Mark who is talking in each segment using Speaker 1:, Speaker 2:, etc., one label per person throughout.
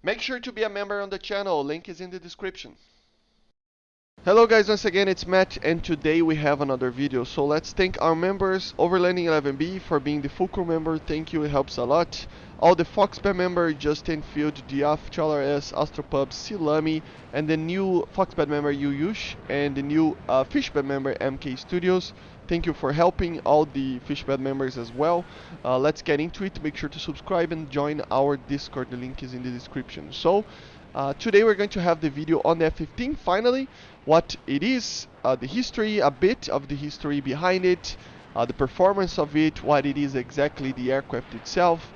Speaker 1: Make sure to be a member on the channel, link is in the description. Hello guys, once again it's Matt, and today we have another video. So let's thank our members, Overlanding 11B for being the Fulcrum member, thank you, it helps a lot. All the Foxpad member, Justin Field, Diaf, S, Astropub, Silami, and the new Foxpad member Yuyush, and the new Fishpad member MK Studios. Thank you for helping all the Fishpad members as well. Let's get into it. Make sure to subscribe and join our Discord, the link is in the description. So today we're going to have the video on the F-15 finally, what it is, the history, a bit of the history behind it, the performance of it, what it is exactly, the aircraft itself,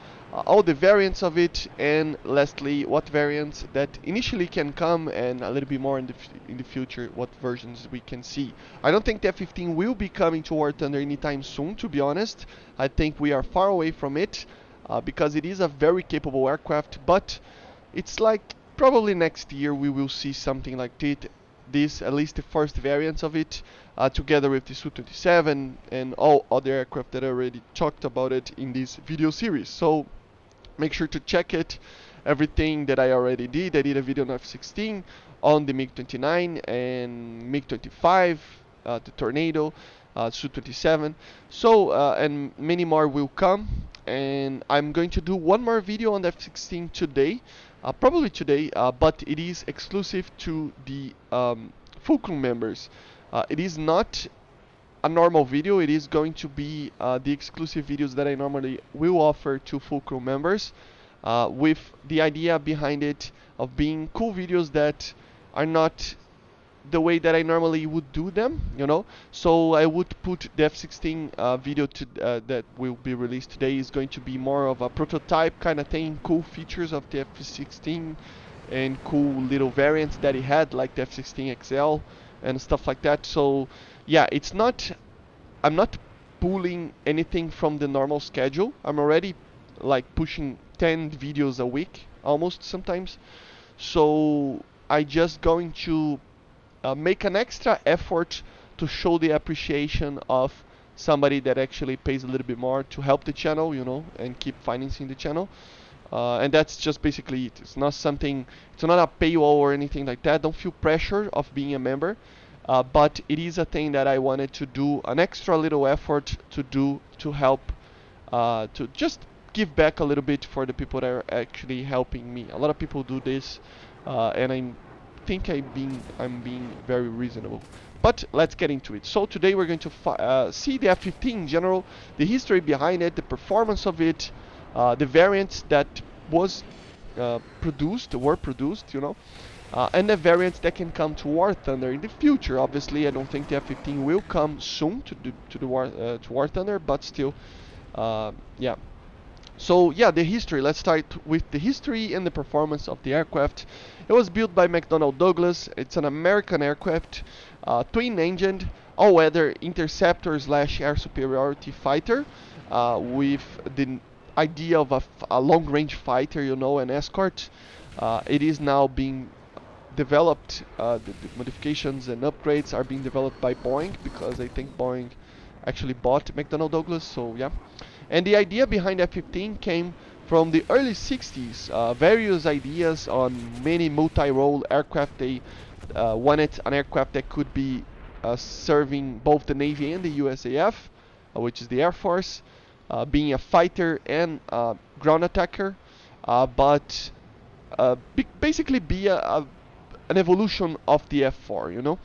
Speaker 1: all the variants of it, and lastly what variants that initially can come, and a little bit more in the future what versions we can see. I don't think the F-15 will be coming to War Thunder anytime soon, to be honest. I think we are far away from it because it is a very capable aircraft, but it's like probably next year we will see something like this, at least the first variants of it, together with the Su-27 and all other aircraft that I already talked about it in this video series. So make sure to check it, everything that I already did. I did a video on F-16, on the MiG-29 and MiG-25, the Tornado, Su-27, so and many more will come, and I'm going to do one more video on the F-16 today, probably today, but it is exclusive to the Fulcrum members. It is not a normal video, it is going to be the exclusive videos that I normally will offer to Fulcrum members, with the idea behind it of being cool videos that are not the way that I normally would do them, you know. So I would put the F-16 video that will be released today is going to be more of a prototype kind of thing, cool features of the F-16 and cool little variants that it had, like the F-16 XL and stuff like that. So yeah, I'm not pulling anything from the normal schedule. I'm already like pushing 10 videos a week almost sometimes. So I just going to make an extra effort to show the appreciation of somebody that actually pays a little bit more to help the channel, you know, and keep financing the channel. And that's just basically it. It's not something, it's not a paywall or anything like that. Don't feel pressure of being a member. But it is a thing that I wanted to do, an extra little effort to do to help, to just give back a little bit for the people that are actually helping me. A lot of people do this, and I think I'm being very reasonable. But let's get into it. So today we're going to see the F-15 in general, the history behind it, the performance of it, the variants that were produced, you know, and the variants that can come to War Thunder in the future. Obviously, I don't think the F-15 will come soon to War Thunder, but still, yeah. So yeah, the history. Let's start with the history and the performance of the aircraft. It was built by McDonnell Douglas. It's an American aircraft, twin-engined, all-weather interceptor / air superiority fighter, with the idea of a long-range fighter, you know, an escort. It is now being developed. The modifications and upgrades are being developed by Boeing, because I think Boeing actually bought McDonnell Douglas. So yeah. And the idea behind F-15 came from the early 60s. Various ideas on many multi-role aircraft. They wanted an aircraft that could be serving both the Navy and the USAF, which is the Air Force, being a fighter and ground attacker, but basically be an evolution of the F-4, you know.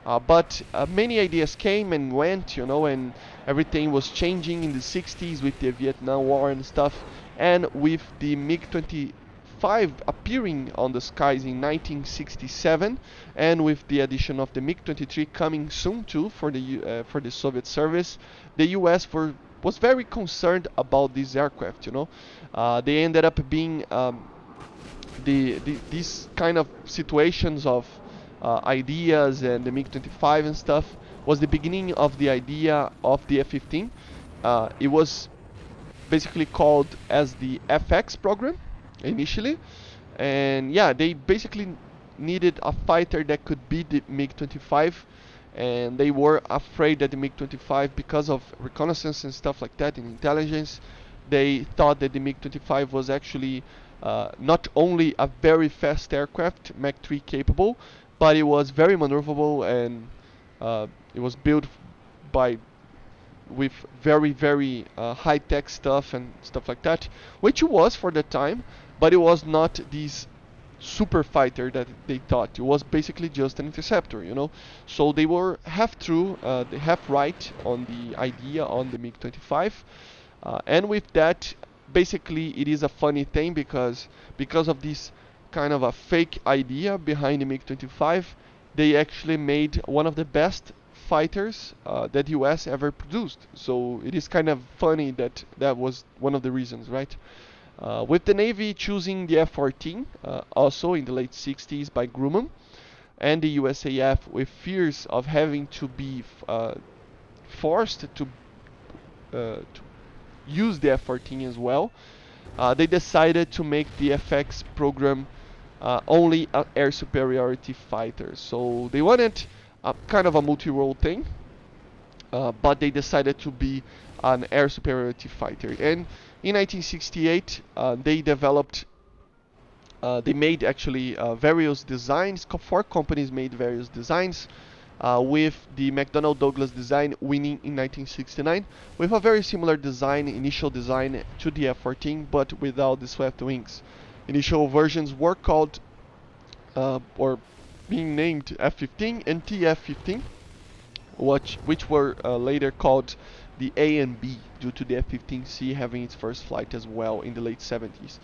Speaker 1: But many ideas came and went, you know, and everything was changing in the 60s with the Vietnam War and stuff, and with the MiG-25 appearing on the skies in 1967, and with the addition of the MiG-23 coming soon too for the Soviet service, the US was very concerned about this aircraft, you know. They ended up being these kind of situations of ideas, and the MiG-25 and stuff was the beginning of the idea of the F-15. It was basically called as the FX program initially, and yeah, they basically needed a fighter that could beat the MiG-25, and they were afraid that the MiG-25, because of reconnaissance and stuff like that in intelligence, they thought that the MiG-25 was actually not only a very fast aircraft, Mach 3 capable, but it was very maneuverable, and it was built by with very high-tech stuff and stuff like that, which it was for the time, but it was not this super fighter that they thought. It was basically just an interceptor, you know. So they were half true, they half right on the idea on the MiG-25, and with that, basically it is a funny thing because of this kind of a fake idea behind the MiG-25, they actually made one of the best fighters that the US ever produced. So it is kind of funny that that was one of the reasons, right? With the Navy choosing the F-14, also in the late 60s by Grumman, and the USAF with fears of having to be forced to use the F-14 as well, they decided to make the FX program only an air superiority fighter. So they wanted a kind of a multi-role thing, but they decided to be an air superiority fighter. And in 1968, they made actually various designs. Four companies made various designs, with the McDonnell Douglas design winning in 1969, with a very similar design, initial design to the F-14, but without the swept wings. Initial versions were called, or being named F-15 and TF-15, which were later called the A and B due to the F-15C having its first flight as well in the late 70s.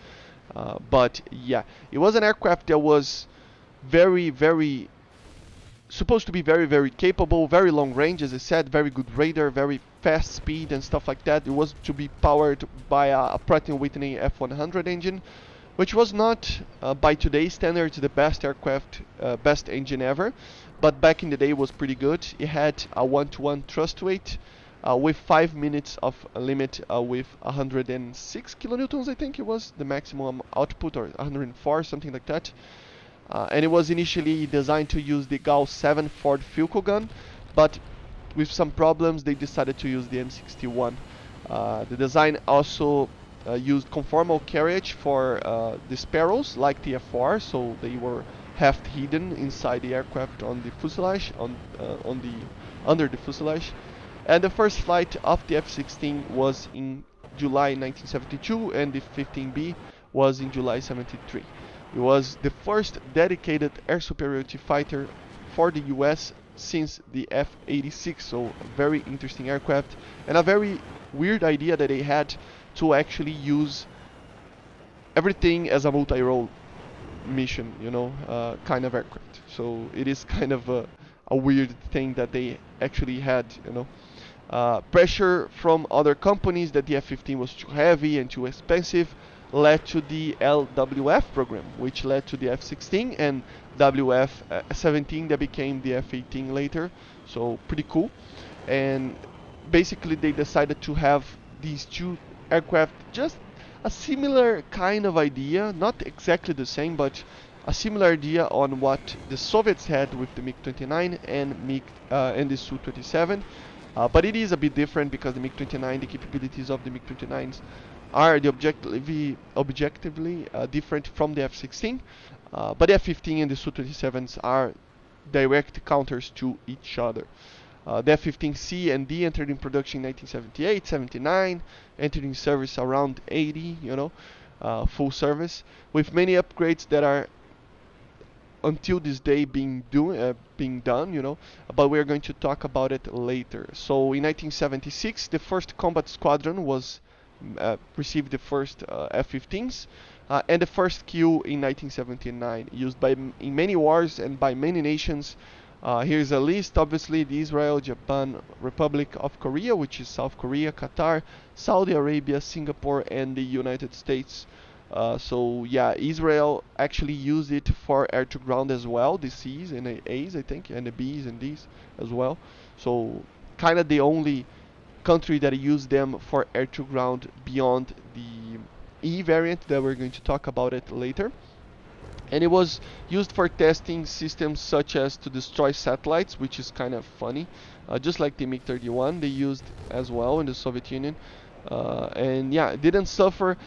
Speaker 1: But yeah, it was an aircraft that was very supposed to be very capable, very long range, as I said, very good radar, very fast speed and stuff like that. It was to be powered by a Pratt & Whitney F100 engine, which was not, by today's standards, the best aircraft, best engine ever, but back in the day was pretty good. It had a 1-to-1 thrust weight, with 5 minutes of limit, with 106 kilonewtons, I think it was the maximum output, or 104, something like that. And it was initially designed to use the Gauss 7 Ford Filco gun, but with some problems they decided to use the M61. The design also used conformal carriage for the Sparrows, like the F4, so they were half hidden inside the aircraft on the fuselage, under the fuselage. And the first flight of the F-16 was in July 1972, and the 15B was in July 73. It was the first dedicated air superiority fighter for the US since the F-86, so a very interesting aircraft, and a very weird idea that they had to actually use everything as a multi-role mission, you know, kind of aircraft. So it is kind of a weird thing that they actually had, you know. Pressure from other companies that the F-15 was too heavy and too expensive led to the LWF program, which led to the F-16 and WF-17 that became the F-18 later. So pretty cool. And basically they decided to have these two aircraft, just a similar kind of idea, not exactly the same, but a similar idea on what the Soviets had with the MiG-29 and the Su-27. But it is a bit different because the MiG-29, the capabilities of the MiG-29s are the objectively different from the F-16, but the F-15 and the Su-27s are direct counters to each other. The F-15C and D entered in production in 1978, 79, entered in service around 80, you know, full service, with many upgrades that are until this day being done, you know, but we're going to talk about it later. So in 1976, the first combat squadron was received the first F-15s, and the first kill in 1979, used in many wars and by many nations. Here's a list. Obviously, the Israel, Japan, Republic of Korea, which is South Korea, Qatar, Saudi Arabia, Singapore, and the United States. So yeah, Israel actually used it for air-to-ground as well, the C's and the A's, I think, and the B's and D's as well. So kind of the only country that used them for air-to-ground beyond the E variant that we're going to talk about it later. And it was used for testing systems such as to destroy satellites, which is kind of funny. Just like the MiG-31, they used as well in the Soviet Union. And yeah, it didn't suffer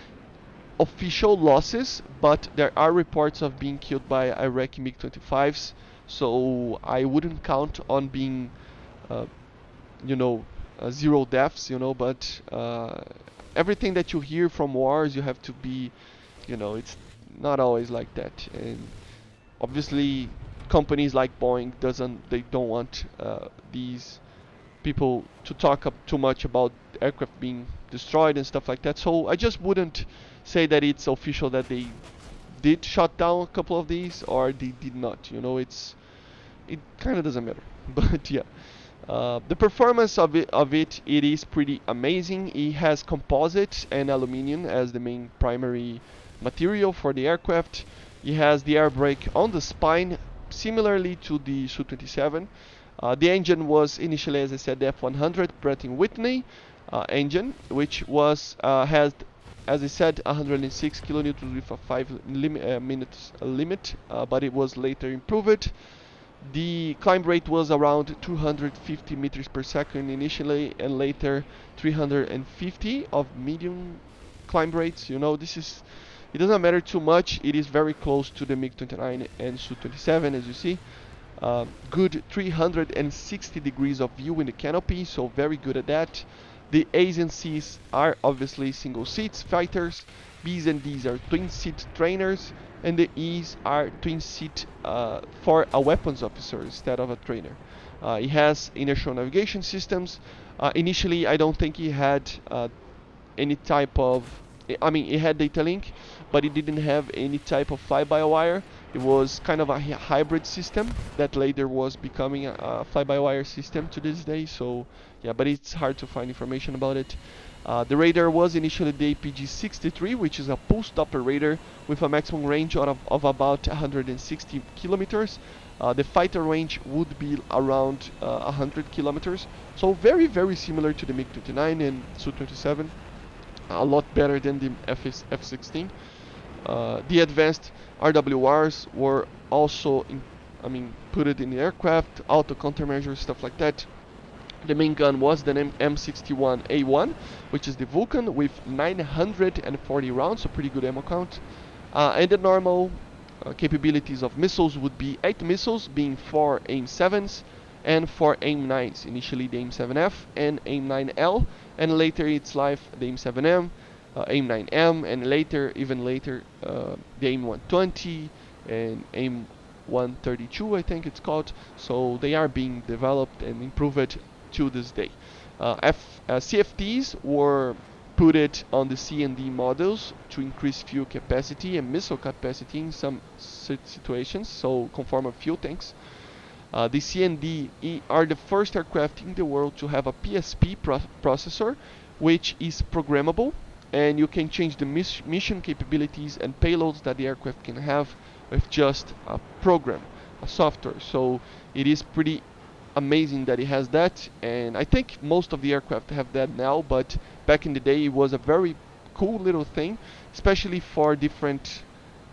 Speaker 1: official losses, but there are reports of being killed by Iraqi MiG-25s, so I wouldn't count on being, uh, you know, zero deaths, but everything that you hear from wars, you have to be, it's not always like that. And obviously, companies like Boeing they don't want these people to talk up too much about aircraft being destroyed and stuff like that. So I just wouldn't say that it's official that they did shut down a couple of these or they did not. It kind of doesn't matter. But yeah, the performance it is pretty amazing. It has composite and aluminum as the main primary material for the aircraft. It has the air brake on the spine, similarly to the Su-27. The engine was initially, as I said, the F-100 Pratt & Whitney engine, which has, as I said, 106 kilonewtons with a 5 minutes limit, but it was later improved. The climb rate was around 250 meters per second initially, and later 350 of medium climb rates. It doesn't matter too much. It is very close to the MiG-29 and Su-27, as you see. Good 360 degrees of view in the canopy, so very good at that. The A's and C's are obviously single seats fighters. B's and D's are twin seat trainers, and the E's are twin seat for a weapons officer instead of a trainer. It has inertial navigation systems. Initially, I don't think it had any type of, it had data link, but it didn't have any type of fly-by-wire. It was kind of a hybrid system that later was becoming a fly-by-wire system to this day. So yeah, but it's hard to find information about it. The radar was initially the APG-63, which is a pulse-doppler radar with a maximum range of about 160 kilometers. The fighter range would be around 100 kilometers. So very, very similar to the MiG-29 and Su-27. A lot better than the F-16. The advanced RWRs were also, put it in the aircraft, auto countermeasures, stuff like that. The main gun was the M61A1, which is the Vulcan with 940 rounds, so pretty good ammo count. And the normal capabilities of missiles would be 8 missiles, being 4 AIM-7s and 4 AIM-9s. Initially the AIM-7F and AIM-9L, and later its life the AIM-7M, AIM-9M, and even later, the AIM-120 and AIM-132, I think it's called. So they are being developed and improved to this day. CFTs were put it on the C and D models to increase fuel capacity and missile capacity in some situations, so conformal fuel tanks. The C and D are the first aircraft in the world to have a PSP processor, which is programmable, and you can change the mission capabilities and payloads that the aircraft can have with just a program, a software. So it is pretty amazing that it has that, and I think most of the aircraft have that now, but back in the day it was a very cool little thing, especially for different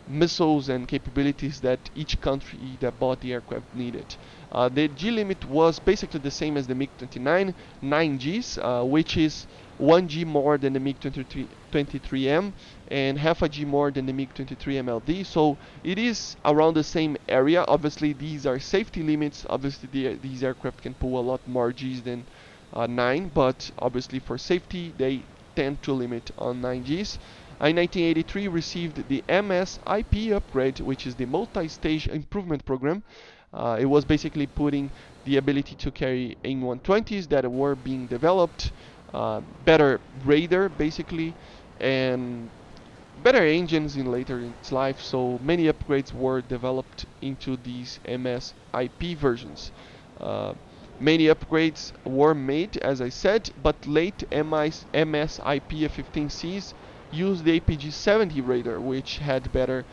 Speaker 1: missiles and capabilities that each country that bought the aircraft needed. The G limit was basically the same as the MiG-29, 9 Gs, which is 1 G more than the MiG-23M and half a G more than the MiG-23 MLD. So it is around the same area. Obviously, these are safety limits. Obviously, these aircraft can pull a lot more Gs than 9, but obviously for safety, they tend to limit on 9 Gs. In 1983, received the MSIP upgrade, which is the multi-stage improvement program. It was basically putting the ability to carry AIM-120s that were being developed, better radar basically, and better engines in later in its life. So many upgrades were developed into these MSIP versions. Many upgrades were made, as I said, but late MSIP F-15Cs used the APG-70 radar, which had better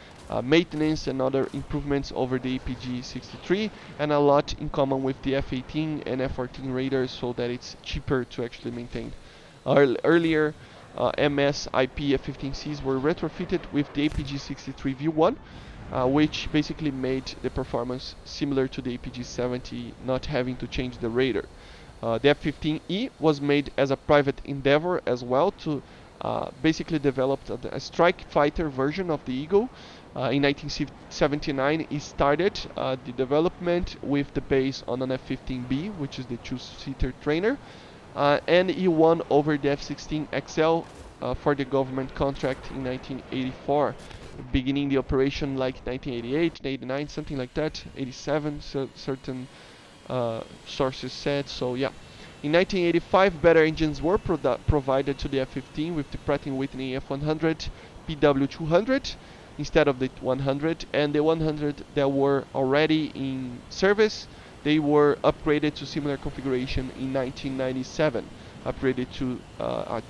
Speaker 1: maintenance and other improvements over the APG-63, and a lot in common with the F-18 and F-14 radars, so that it's cheaper to actually maintain. Earlier MSIP F-15Cs were retrofitted with the APG-63 V1, which basically made the performance similar to the APG-70, not having to change the radar. The F-15E was made as a private endeavor as well to basically developed a strike fighter version of the Eagle. In 1979, it started the development with the base on an F-15B, which is the two-seater trainer, and he won over the F-16XL for the government contract in 1984, beginning the operation like 1988, 89, something like that, 87, so certain sources said. So yeah. In 1985, better engines were provided to the F-15 with the Pratt & Whitney F100 PW200 instead of the 100, and the 100 that were already in service, they were upgraded to similar configuration in 1997, upgraded to a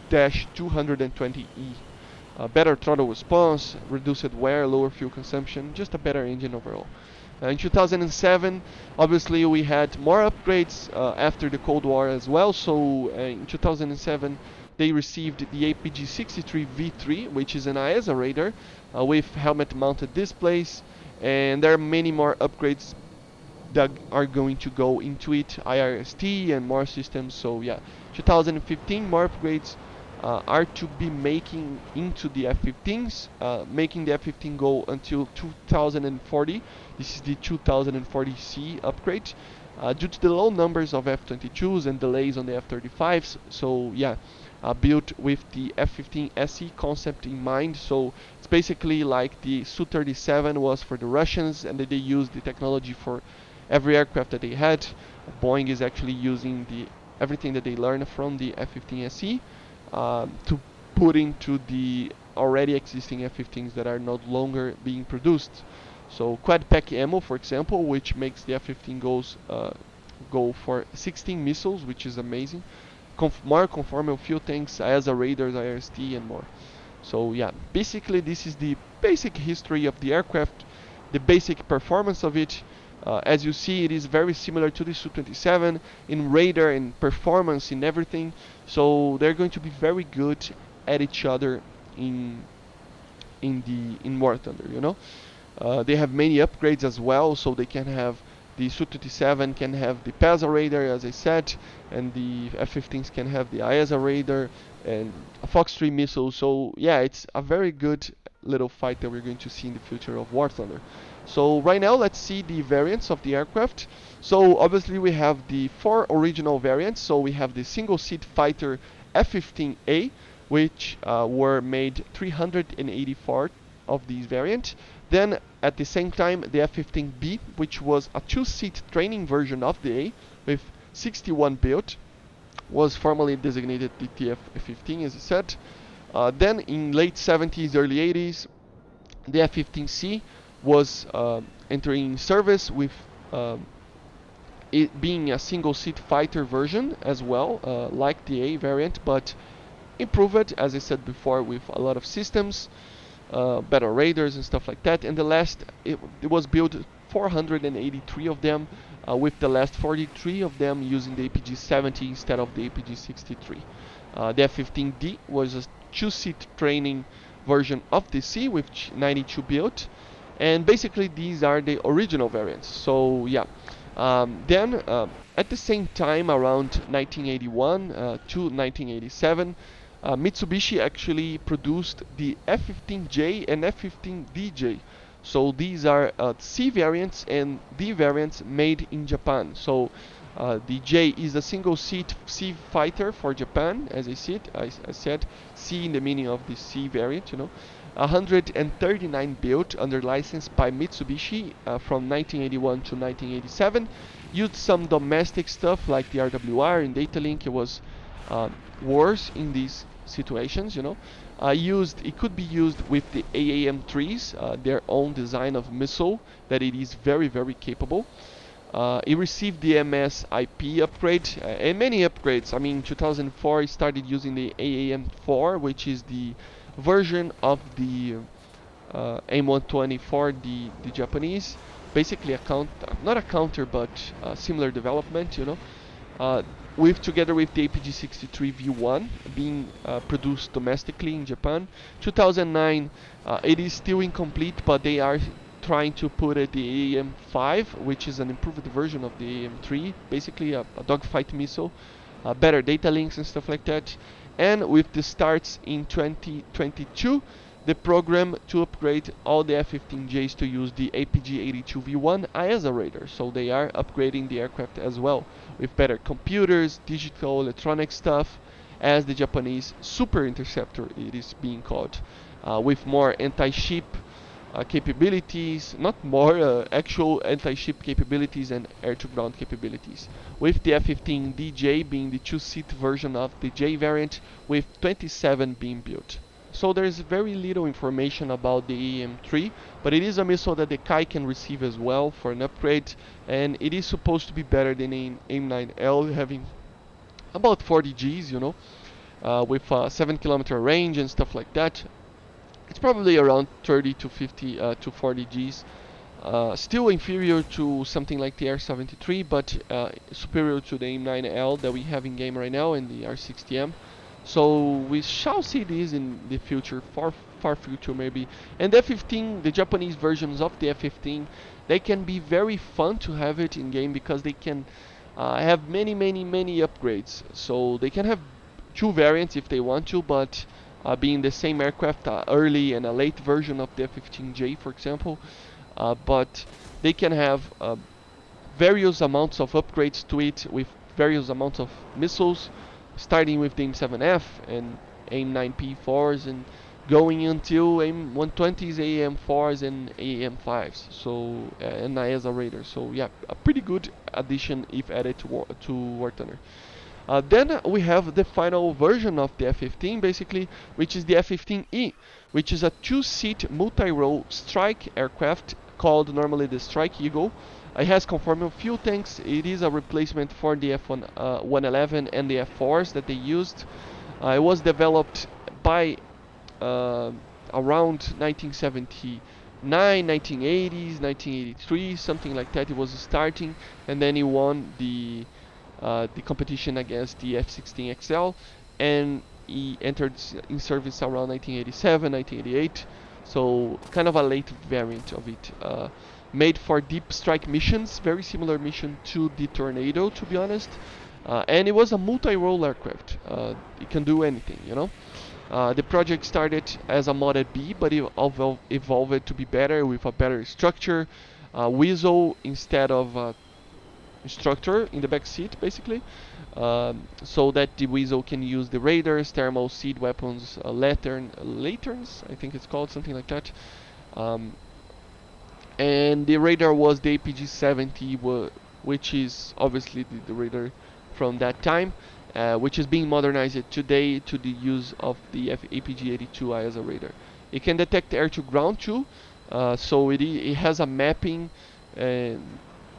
Speaker 1: Dash 220E. Better throttle response, reduced wear, lower fuel consumption, just a better engine overall. In 2007, obviously we had more upgrades after the Cold War as well. So in 2007, they received the APG-63 V3, which is an AESA radar with helmet-mounted displays, and there are many more upgrades that are going to go into it, IRST and more systems. So yeah, 2015 more upgrades are to be making into the F-15s, making the F-15 go until 2040. This is the 2040C upgrade, due to the low numbers of F-22s and delays on the F-35s. So yeah, built with the F-15 SE concept in mind. So it's basically like the Su-37 was for the Russians, and that they used the technology for every aircraft that they had. Boeing is actually using everything that they learned from the F-15 SE to put into the already existing F-15s that are no longer being produced. So quad pack ammo, for example, which makes the F-15 go for 16 missiles, which is amazing. More conformal fuel tanks, AESA radars, IRST, and more. So yeah, basically this is the basic history of the aircraft, the basic performance of it. As you see, it is very similar to the Su-27 in radar and performance in everything. So they're going to be very good at each other in War Thunder. You know, they have many upgrades as well, so they can have the Su-27 can have the PASA radar, as I said, and the F-15s can have the AESA radar and a Fox 3 missile. So yeah, it's a very good little fight that we're going to see in the future of War Thunder. So right now, let's see the variants of the aircraft. So obviously we have the 4 original variants. So we have the single-seat fighter F-15A, which were made 384 of these variants. Then at the same time, the F-15B, which was a 2-seat training version of the A with 61 built, was formerly designated the TF-15, as I said. Then in late 70s, early 80s, the F-15C was entering service with it being a single-seat fighter version as well, like the A variant, but improved, as I said before, with a lot of systems, better radars and stuff like that. And the last, it was built 483 of them, with the last 43 of them using the APG-70 instead of the APG-63. The F-15D was a 2-seat training version of the C with 92 built, and basically these are the original variants. So yeah, then at the same time, around 1981 to 1987, Mitsubishi actually produced the F-15J and F-15DJ. So these are C variants and D variants made in Japan. So the J is a single-seat C fighter for Japan, as I said, C in the meaning of the C variant, you know. 139 built under license by Mitsubishi from 1981 to 1987. Used some domestic stuff like the RWR and data link. It was worse in these situations, you know. It could be used with the AAM-3s, their own design of missile, that it is very, very capable. It received the MS-IP upgrade and many upgrades. I mean, 2004 it started using the AAM-4, which is the version of the AIM-120 for the Japanese. Basically not a counter, but similar development, you know. Together with the APG-63 V1 being produced domestically in Japan. 2009, it is still incomplete, but they are trying to put it the AAM-5, which is an improved version of the AAM-3, basically a dogfight missile, better data links and stuff like that. And with the starts in 2022, the program to upgrade all the F-15Js to use the APG-82V1 ISA radar. So they are upgrading the aircraft as well with better computers, digital electronic stuff, as the Japanese Super Interceptor it is being called, with more anti-ship capabilities, not more, actual anti-ship capabilities and air-to-ground capabilities, with the F-15 DJ being the two-seat version of the J variant with 27 being built. So there is very little information about the AEM-3, but it is a missile that the Kai can receive as well for an upgrade, and it is supposed to be better than AIM-9L, having about 40 Gs, with a 7-kilometer range and stuff like that. It's probably around 30 to 50 to 40 Gs. Still inferior to something like the R-73, but superior to the AIM-9L that we have in game right now and the R-60M. So we shall see these in the future, far future maybe. And the F-15, the Japanese versions of the F-15, they can be very fun to have it in game because they can have many upgrades. So they can have two variants if they want to, but being the same aircraft, early and a late version of the F-15J, for example. But they can have various amounts of upgrades to it with various amounts of missiles, starting with the AIM-7F and AIM-9P4s and going until AIM-120s, AAM-4s and AAM-5s, so and ISA radar. So yeah, a pretty good addition if added to War Thunder. Then we have the final version of the F-15, basically, which is the F-15E, which is a two-seat multi-role strike aircraft called normally the Strike Eagle. It has conformal fuel tanks. It is a replacement for the F-111 and the F-4s that they used. It was developed by around 1979, 1980s, 1983, something like that. It was starting, and then he won the competition against the F-16XL, and he entered in service around 1987, 1988. So kind of a late variant of it. Made for deep strike missions, very similar mission to the Tornado, to be honest. And it was a multi-role aircraft. It can do anything, The project started as a modded B, but it evolved to be better with a better structure, whistle instead of instructor in the back seat, basically, so that the Weasel can use the radars, thermal, seed weapons, lanterns, I think it's called, something like that. And the radar was the APG-70, which is obviously the radar from that time, which is being modernized today to the use of the APG-82 ISA radar. It can detect air-to-ground too, so it has a mapping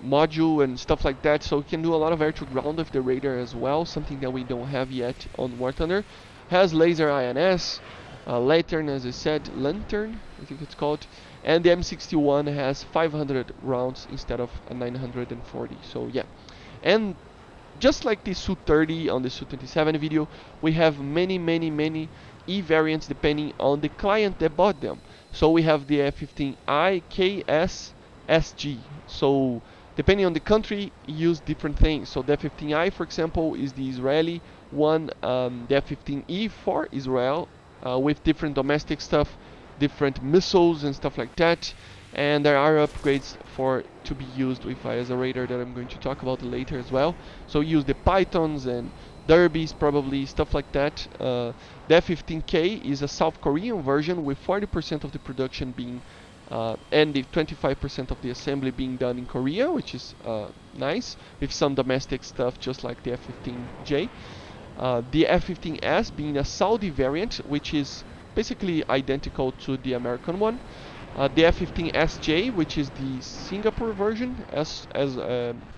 Speaker 1: module and stuff like that, so it can do a lot of air-to-ground with the radar as well, something that we don't have yet on War Thunder. Has laser INS, lantern, as I said, lantern, I think it's called, and the M61 has 500 rounds instead of 940. So yeah, and just like the Su-30 on the Su-27 video, we have many E variants depending on the client that bought them. So we have the F-15I, KS, SG. So depending on the country, use different things. So the F-15I, for example, is the Israeli one. The F-15E for Israel, with different domestic stuff, different missiles and stuff like that. And there are upgrades to be used with ISA radar that I'm going to talk about later as well. So use the Pythons and Derbies, probably, stuff like that. The F-15K is a South Korean version with 40% of the production being and the 25% of the assembly being done in Korea, which is nice, with some domestic stuff just like the F-15J. The F-15S being a Saudi variant, which is basically identical to the American one. The F-15SJ, which is the Singapore version, as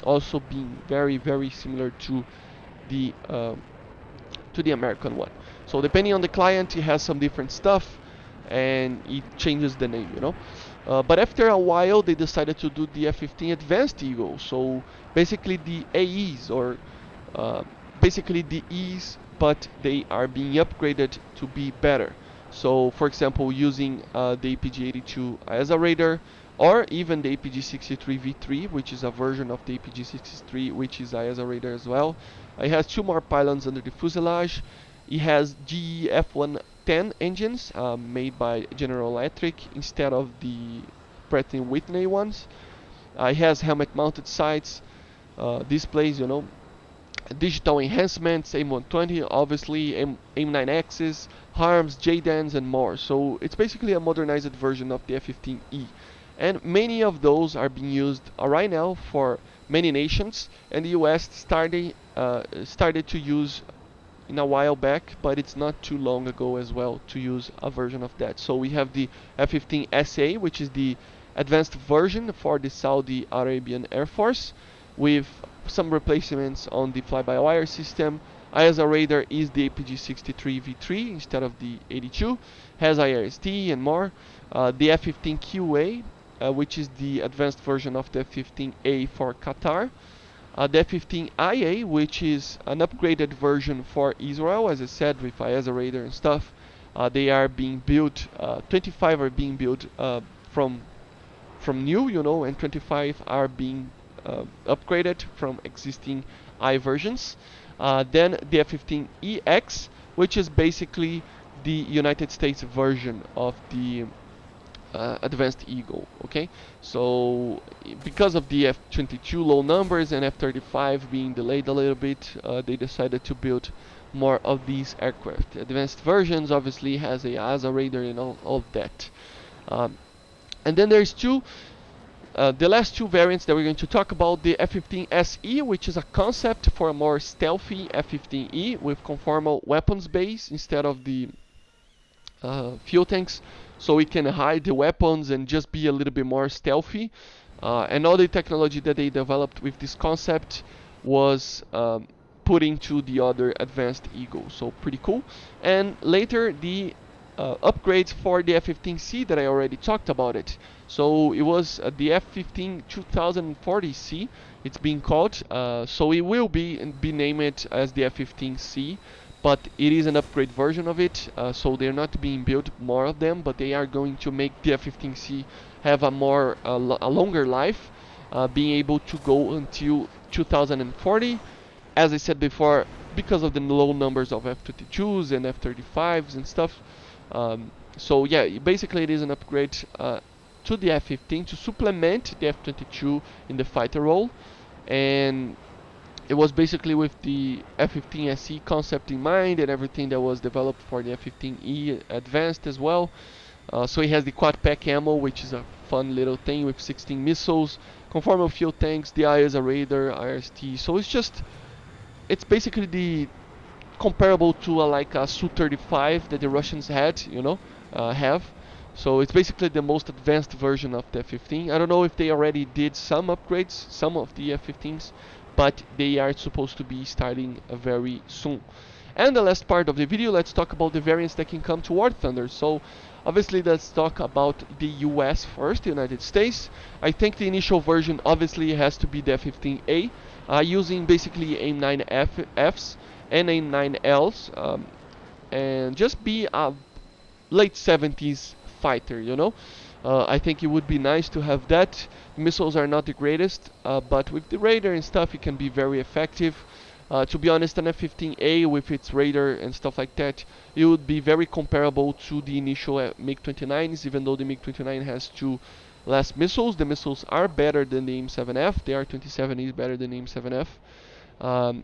Speaker 1: also being very similar to the American one. So depending on the client, it has some different stuff, and it changes the name, But after a while, they decided to do the F-15 Advanced Eagle. So basically the AEs, or basically the E's, but they are being upgraded to be better. So for example, using the APG-82 ISA radar, or even the APG-63V3, which is a version of the APG-63, which is ISA radar as well. It has 2 more pylons under the fuselage. It has GE F-110 engines made by General Electric instead of the Pratt & Whitney ones. It has helmet-mounted sights, displays, digital enhancements, AIM-120, obviously, AIM-9Xs, HARMs, JDANs, and more. So it's basically a modernized version of the F-15E. And many of those are being used right now for many nations, and the US started to use in a while back, but it's not too long ago as well to use a version of that. So we have the F-15 SA, which is the advanced version for the Saudi Arabian Air Force, with some replacements on the fly-by-wire system. As a radar is the APG-63V3 instead of the 82, has IRST and more. The F-15QA, which is the advanced version of the F-15A for Qatar. The F-15IA, which is an upgraded version for Israel, as I said, with IASA radar and stuff. They are being built, 25 are being built from new, and 25 are being upgraded from existing I versions. Then the F-15EX, which is basically the United States version of the Advanced Eagle. Okay, so because of the F-22 low numbers and F-35 being delayed a little bit, they decided to build more of these aircraft. Advanced versions obviously has a ASA radar and all of that. And then there's the last two variants that we're going to talk about, the F-15 SE, which is a concept for a more stealthy F-15E with conformal weapons base instead of the fuel tanks, so we can hide the weapons and just be a little bit more stealthy. And all the technology that they developed with this concept was put into the other advanced Eagle, so pretty cool. And later the upgrades for the F-15C that I already talked about it. So it was the F-15 2040C, it's being called. So it will be named as the F-15C, but it is an upgrade version of it. So they're not being built more of them, but they are going to make the F-15C have a longer life, being able to go until 2040. As I said before, because of the low numbers of F-22s and F-35s and stuff. So yeah, basically it is an upgrade to the F-15 to supplement the F-22 in the fighter role, and it was basically with the F-15 SE concept in mind and everything that was developed for the F-15E advanced as well. So it has the quad pack ammo, which is a fun little thing with 16 missiles, conformal fuel tanks, the IASA radar, IRST. So it's basically the comparable to like a Su-35 that the Russians had, have. So it's basically the most advanced version of the F-15. I don't know if they already did some upgrades, some of the F-15s, but they are supposed to be starting very soon. And the last part of the video, let's talk about the variants that can come to War Thunder. So obviously let's talk about the US first, the United States. I think the initial version obviously has to be the F-15A, using basically AIM-9Fs and AIM-9Ls, and just be a late 70s fighter, I think it would be nice to have that. Missiles are not the greatest, but with the radar and stuff it can be very effective. To be honest, an F-15A with its radar and stuff like that, it would be very comparable to the initial MiG-29s, even though the MiG-29 has two less missiles. The missiles are better than the AIM-7F, the R-27 is better than the AIM-7F.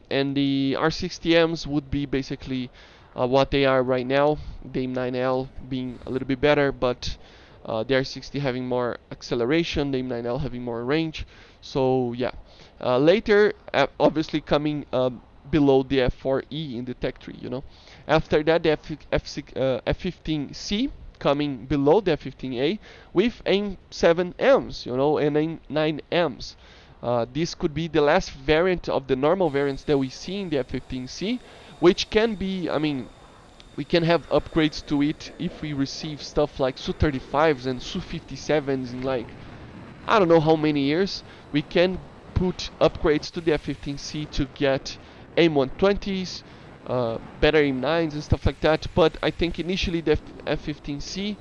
Speaker 1: And the R-60Ms would be basically what they are right now, the AIM-9L being a little bit better, but the R-60 having more acceleration, the AIM-9L having more range. So yeah, later obviously coming below the F-4E in the tech tree, After that, the F-15C coming below the F-15A with AIM-7Ms, and AIM-9Ms. This could be the last variant of the normal variants that we see in the F-15C, which can be, we can have upgrades to it if we receive stuff like Su-35s and Su-57s in like, I don't know how many years. We can put upgrades to the F-15C to get AIM-120s, better AIM-9s and stuff like that, but I think initially the F-15C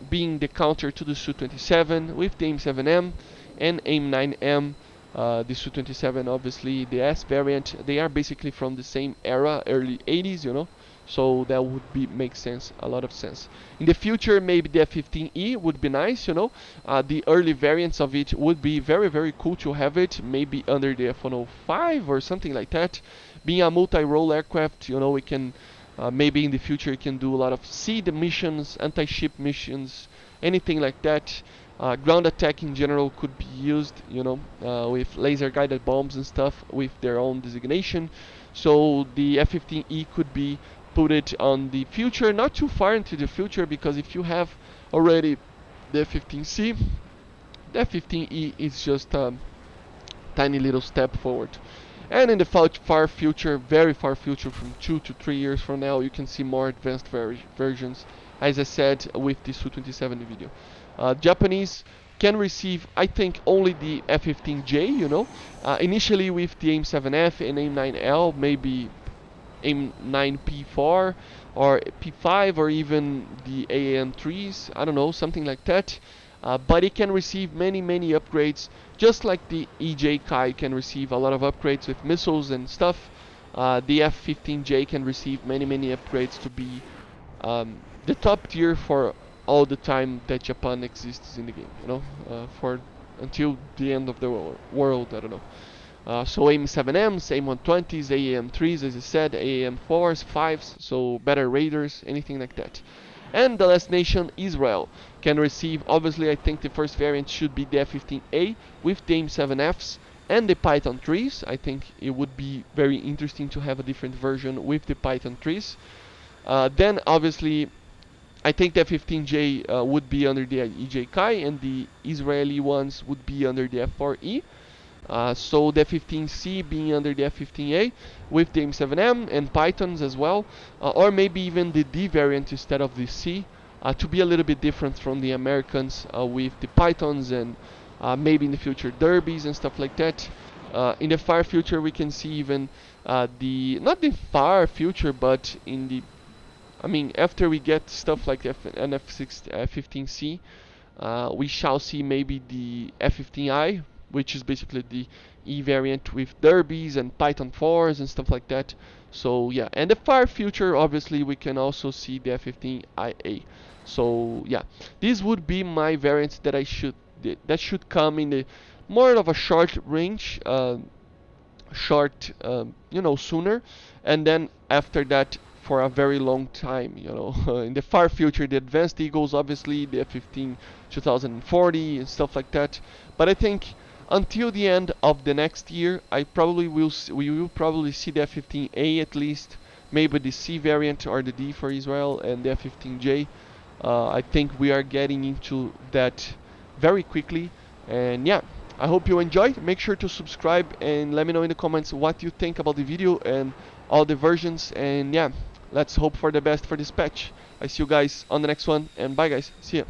Speaker 1: being the counter to the Su-27 with the AIM-7M and AIM-9M The Su-27, obviously the S variant, they are basically from the same era, early 80s, you know. So that would be make sense, a lot of sense. In the future, maybe the F-15E would be nice, you know. The early variants of it would be very, very cool to have it, maybe under the F-105 or something like that. Being a multi-role aircraft, you know, we can maybe in the future you can do a lot of SEAD missions, anti-ship missions, anything like that. Ground attack in general could be used, you know, with laser guided bombs and stuff with their own designation. So the F-15E could be put it on the future, not too far into the future, because if you have already the F-15C, the F-15E is just a tiny little step forward. And in the far future, very far future, from 2 to 3 years from now, you can see more advanced versions, as I said with the Su-27 video. Japanese can receive, I think, only the F-15J, you know. Initially with the AIM-7F and AIM-9L, maybe AIM-9P4 or P5 or even the AAM-3s, I don't know, something like that. But it can receive many upgrades, just like the EJ Kai can receive a lot of upgrades with missiles and stuff. The F-15J can receive many upgrades to be the top tier for all the time that Japan exists in the game, you know, for until the end of the world, I don't know. So AIM-7Ms, AIM-120s, AAM-3s, as I said, AAM-4s, 5s, so better raiders, anything like that. And the last nation, Israel, can receive, obviously I think the first variant should be the F-15A with the AIM-7Fs and the Python 3s. I think it would be very interesting to have a different version with the Python 3s. Then obviously I think the F-15J would be under the EJ Kai, and the Israeli ones would be under the F-4E. So the F-15C being under the F-15A with the AIM-7M and Pythons as well, or maybe even the D variant instead of the C, to be a little bit different from the Americans with the Pythons and maybe in the future derbies and stuff like that. In the far future we can see even not the far future, but in the, I mean, after we get stuff like an F-15C, we shall see maybe the F-15I, which is basically the E variant with derbies and Python 4s and stuff like that. So yeah, and the far future, obviously, we can also see the F-15IA. So yeah, these would be my variants that that should come in the more of a short range, you know, sooner, and then after that for a very long time, you know. In the far future, the advanced eagles, obviously the F-15 2040 and stuff like that. But I think until the end of the next year, we will probably see the F-15A at least, maybe the C variant or the D for Israel, and the F-15J. I think we are getting into that very quickly, and yeah, I hope you enjoyed. Make sure to subscribe and let me know in the comments what you think about the video and all the versions, and yeah, let's hope for the best for this patch. I see you guys on the next one, and bye guys, see ya.